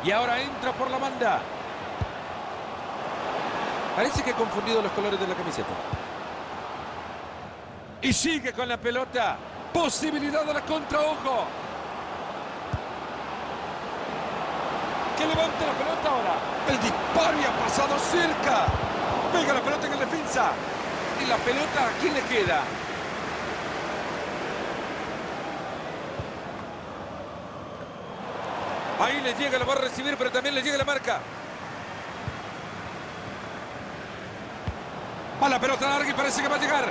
Y ahora entra por la banda. Parece que ha confundido los colores de la camiseta. Y sigue con la pelota. Posibilidad de la contra, ojo. Que levante la pelota ahora. El disparo y ha pasado cerca. Pega la pelota en el defensa. Y la pelota, ¿a quién le queda? Ahí le llega, lo va a recibir, pero también le llega la marca. Va la pelota larga y parece que va a llegar.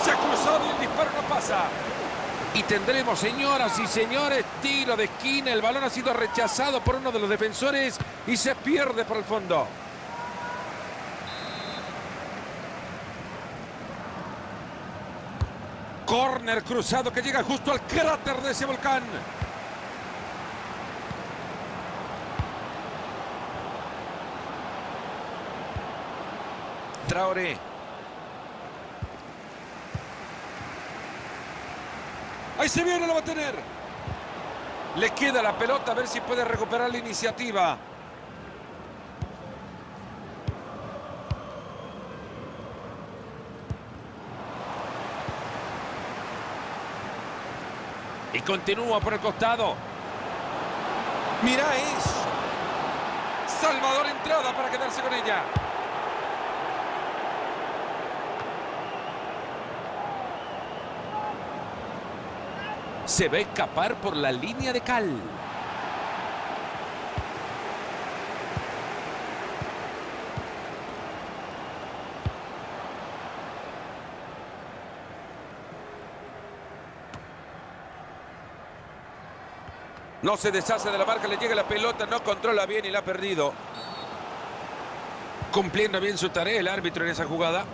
Se ha cruzado y el disparo no pasa. Y tendremos, señoras y señores, tiro de esquina. El balón ha sido rechazado por uno de los defensores y se pierde por el fondo. Córner cruzado que llega justo al cráter de ese volcán. Traoré. Ahí se viene, lo va a tener. Le queda la pelota a ver si puede recuperar la iniciativa. Y continúa por el costado. Mira eso. Salvador entrada para quedarse con ella. Se va a escapar por la línea de cal. No se deshace de la marca, le llega la pelota, no controla bien y la ha perdido. Cumpliendo bien su tarea el árbitro en esa jugada.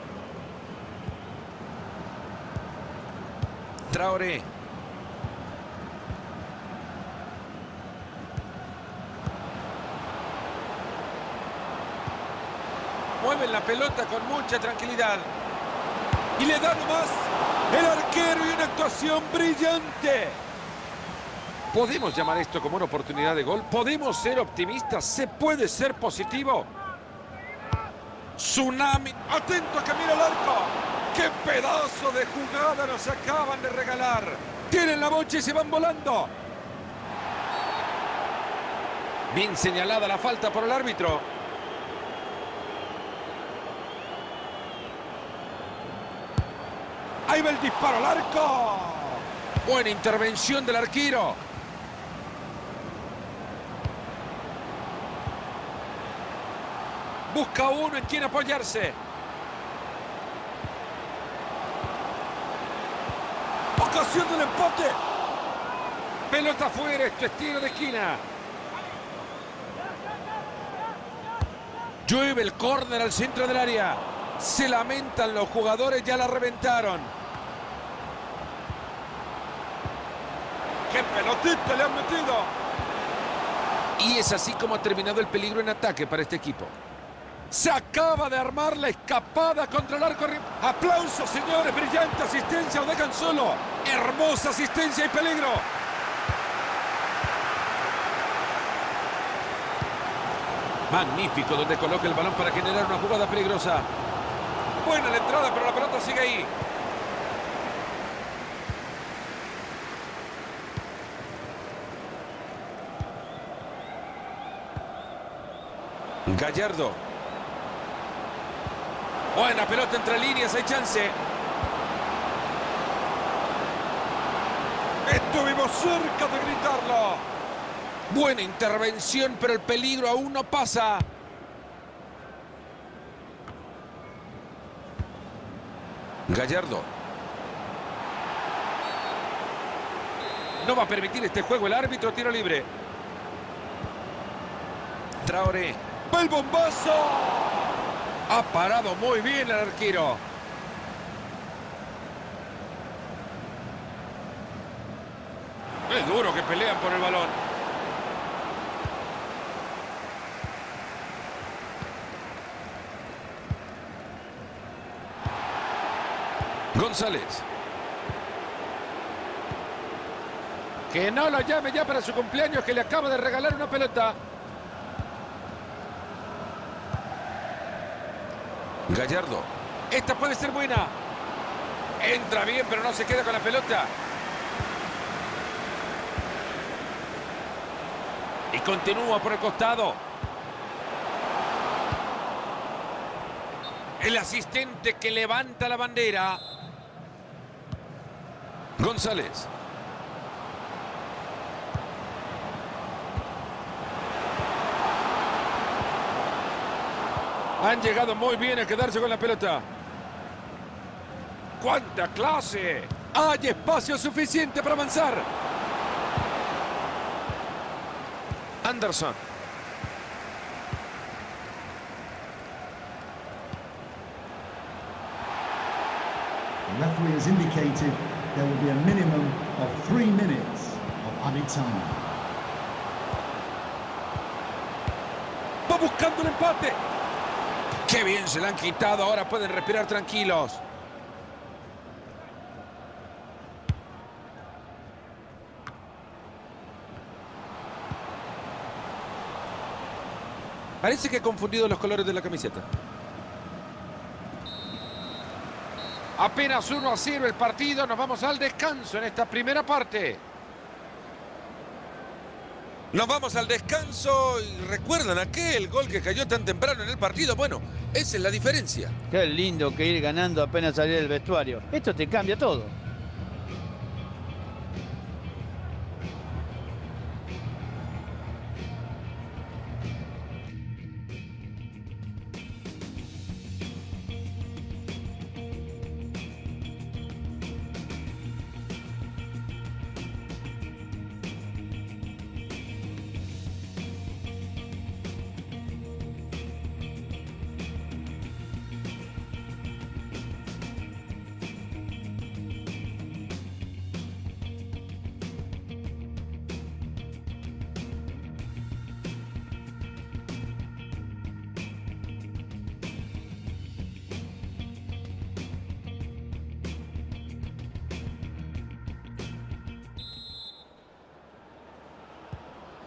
Traoré. Mueven la pelota con mucha tranquilidad. Y le da nomás el arquero y una actuación brillante. ¿Podemos llamar esto como una oportunidad de gol? ¿Podemos ser optimistas? ¿Se puede ser positivo? Tsunami. Atento a que mira el arco. ¡Qué pedazo de jugada nos acaban de regalar! Tienen la bocha y se van volando. Bien señalada la falta por el árbitro. Ahí va el disparo al arco. Buena intervención del arquero. Busca uno en quien apoyarse. Ocasión del empate. Pelota afuera, esto es tiro de esquina. Llueve el córner al centro del área. Se lamentan los jugadores, ya la reventaron. ¡Qué pelotita le han metido! Y es así como ha terminado el peligro en ataque para este equipo. Se acaba de armar la escapada contra el arco. ¡Aplausos, señores! ¡Brillante asistencia! ¡Lo dejan solo! ¡Hermosa asistencia y peligro! Magnífico donde coloca el balón para generar una jugada peligrosa. Buena la entrada, pero la pelota sigue ahí. Gallardo. Buena pelota entre líneas, hay chance. Estuvimos cerca de gritarlo. Buena intervención, pero el peligro aún no pasa. Gallardo. No va a permitir este juego el árbitro, tiro libre. Traoré. ¡El bombazo! Ha parado muy bien el arquero. Es duro que pelean por el balón. González. Que no lo llame ya para su cumpleaños, que le acaba de regalar una pelota. Gallardo. Esta puede ser buena. Entra bien, pero no se queda con la pelota. Y continúa por el costado. El asistente que levanta la bandera. González. Han llegado muy bien a quedarse con la pelota. ¡Cuánta clase! Hay espacio suficiente para avanzar. Anderson. The referee has indicated there will be a minimum of 3 minutes of added time. Va buscando el empate. ¡Qué bien se la han quitado! Ahora pueden respirar tranquilos. Parece que ha confundido los colores de la camiseta. Apenas 1-0 el partido. Nos vamos al descanso en esta primera parte. Nos vamos al descanso y recuerdan aquel gol que cayó tan temprano en el partido. Bueno, esa es la diferencia. Qué lindo que ir ganando apenas salir del vestuario. Esto te cambia todo.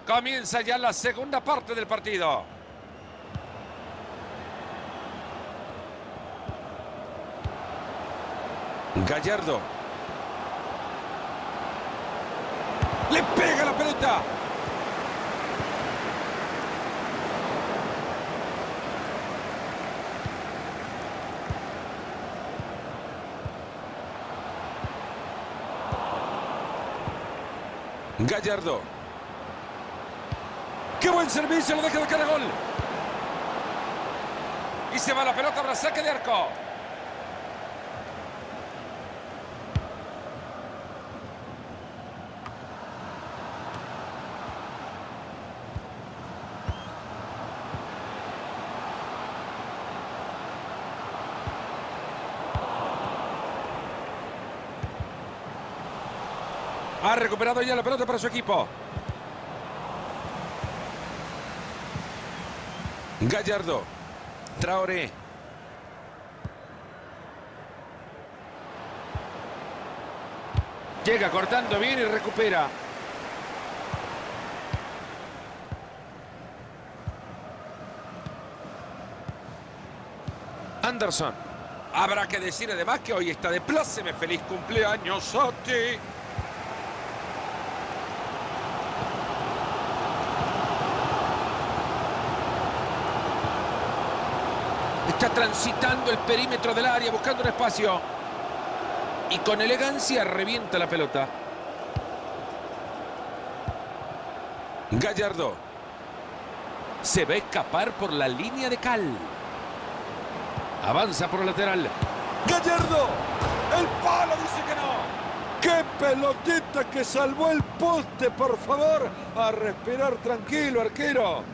Comienza ya la segunda parte del partido. Gallardo. ¡Le pega la pelota! Gallardo. ¡Qué buen servicio! Lo deja de cara gol. Y se va la pelota para saque de arco. Ha recuperado ya la pelota para su equipo. Gallardo. Traoré. Llega cortando bien y recupera. Anderson. Habrá que decir además que hoy está de pláceme. ¡Feliz cumpleaños, Soti! Está transitando el perímetro del área, buscando un espacio. Y con elegancia revienta la pelota. Gallardo. Se va a escapar por la línea de cal. Avanza por el lateral. ¡Gallardo! ¡El palo dice que no! ¡Qué pelotita que salvó el poste, por favor! A respirar tranquilo, arquero.